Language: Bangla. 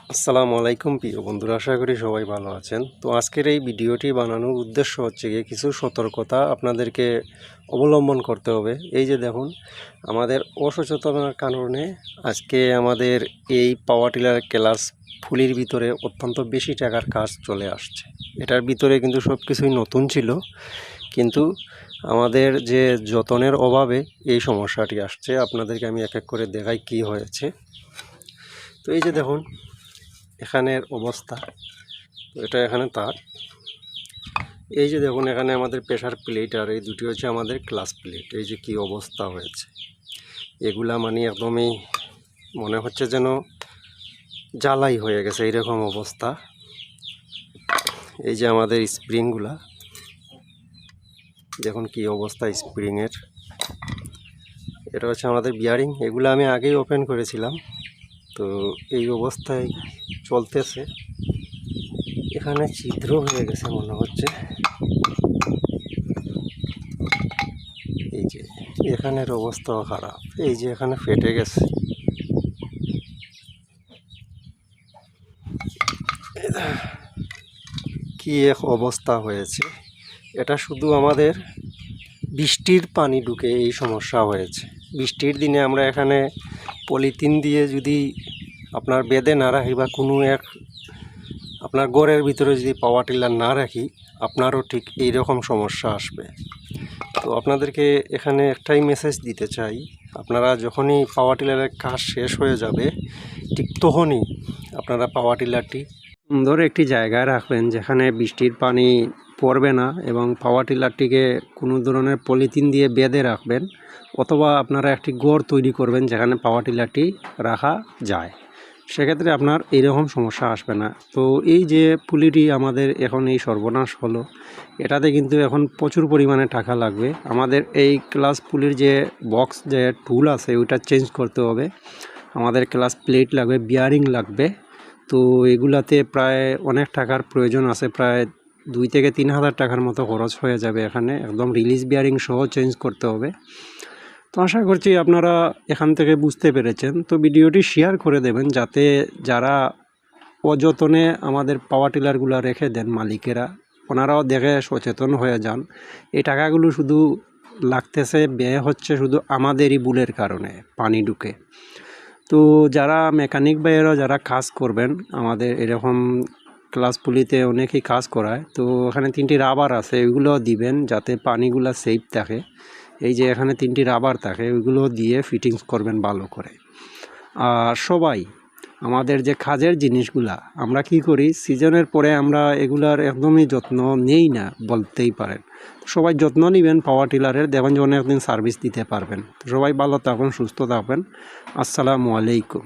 আসসালামু আলাইকুম প্রিয় বন্ধুরা, আশা করি সবাই ভালো আছেন। তো আজকের এই ভিডিওটি বানানোর উদ্দেশ্য হচ্ছে গিয়ে কিছু সতর্কতা আপনাদেরকে অবলম্বন করতে হবে। এই যে দেখুন, আমাদের অসচেতনতার কারণে আজকে আমাদের এই পাওয়ার টিলার ক্লাস ফুলির ভিতরে অত্যন্ত বেশি টাকার কাজ চলে আসছে। এটার ভিতরে কিন্তু সব কিছুই নতুন ছিল, কিন্তু আমাদের যে যত্নের অভাবে এই সমস্যাটি আসছে। আপনাদেরকে আমি এক এক করে দেখাই কি হয়েছে। তো এই যে দেখুন এখানের অবস্থা, তো এটা এখানে তার। এই যে দেখুন এখানে আমাদের প্রেশার প্লেট আর এই দুটি হচ্ছে আমাদের ক্লাস প্লেট। এই যে কি অবস্থা হয়েছে, এগুলা মানে একদমই মনে হচ্ছে যেন জ্বালাই হয়ে গেছে, এইরকম অবস্থা। এই যে আমাদের স্প্রিংগুলা দেখুন কি অবস্থা স্প্রিংয়ের। এটা হচ্ছে আমাদের বিয়ারিং, এগুলো আমি আগেই ওপেন করেছিলাম, তো এই অবস্থায় চলতেছে। এখানে ছিদ্র হয়ে গেছে মনে হচ্ছে। এই যে এখানের অবস্থাও খারাপ, এই যে এখানে ফেটে গেছে। কি এক অবস্থা হয়েছে। এটা শুধু আমাদের বৃষ্টির পানি ঢুকে এই সমস্যা হয়েছে। বৃষ্টির দিনে আমরা এখানে পলিথিন দিয়ে যদি আপনার বেঁধে না রাখি বা কোনো এক আপনার ঘরের ভিতরে যদি পাওয়ার টিলার না রাখি, আপনারও ঠিক এই রকম সমস্যা আসবে। তো আপনাদেরকে এখানে একটাই মেসেজ দিতে চাই, আপনারা যখনই পাওয়ার টিলারের কাজ শেষ হয়ে যাবে, ঠিক তখনই আপনারা পাওয়ার টিলারটি সুন্দর একটি জায়গায় রাখবেন যেখানে বৃষ্টির পানি পড়বে না, এবং পাওয়ার টিলারটিকে কোনো ধরনের পলিথিন দিয়ে বেঁধে রাখবেন, অথবা আপনারা একটি গড় তৈরি করবেন যেখানে পাওয়ার টিলারটি রাখা যায়। সেক্ষেত্রে আপনার এইরকম সমস্যা আসবে না। তো এই যে পুলিটি আমাদের এখন এই সর্বনাশ হলো, এটাতে কিন্তু এখন প্রচুর পরিমাণে টাকা লাগবে। আমাদের এই ক্লাস পুলির যে বক্স যে টুল আছে ওইটা চেঞ্জ করতে হবে, আমাদের ক্লাস প্লেট লাগবে, বিয়ারিং লাগবে। তো এগুলাতে প্রায় অনেক টাকার প্রয়োজন আছে, প্রায় 2 থেকে 3 হাজার টাকার মতো খরচ হয়ে যাবে। এখানে একদম রিলিজ বিয়ারিং সহ চেঞ্জ করতে হবে। তো আশা করছি আপনারা এখান থেকে বুঝতে পেরেছেন। তো ভিডিওটি শেয়ার করে দেবেন যাতে যারা অযত্নে আমাদের পাওয়ার টিলারগুলো রেখে দেন মালিকেরা, ওনারাও দেখে সচেতন হয়ে যান। এই টাকাগুলো শুধু লাগতেছে, ব্যয় হচ্ছে শুধু আমাদেরই ভুলের কারণে পানি ঢুকে। তো যারা মেকানিক ভাইয়েরা যারা কাজ করবেন, আমাদের এরকম ক্লাস পুলিতে অনেকেই কাজ করায়, তো এখানে 3টি রাবার আছে, ওইগুলো দিবেন যাতে পানিগুলো সেফ থাকে। এই যে এখানে 3টি রাবার থাকে, ওইগুলো দিয়ে ফিটিংস করবেন ভালো করে। আর সবাই আমাদের যে কাজের জিনিসগুলা আমরা কি করি, সিজনের পরে আমরা এগুলার একদমই যত্ন নেই না বলতেই পারেন। সবাই যত্ন নেবেন পাওয়ার টিলারের, দেখুন যে অনেকদিন সার্ভিস দিতে পারবেন। সবাই ভালো থাকবেন, সুস্থ থাকবেন। আসসালামু আলাইকুম।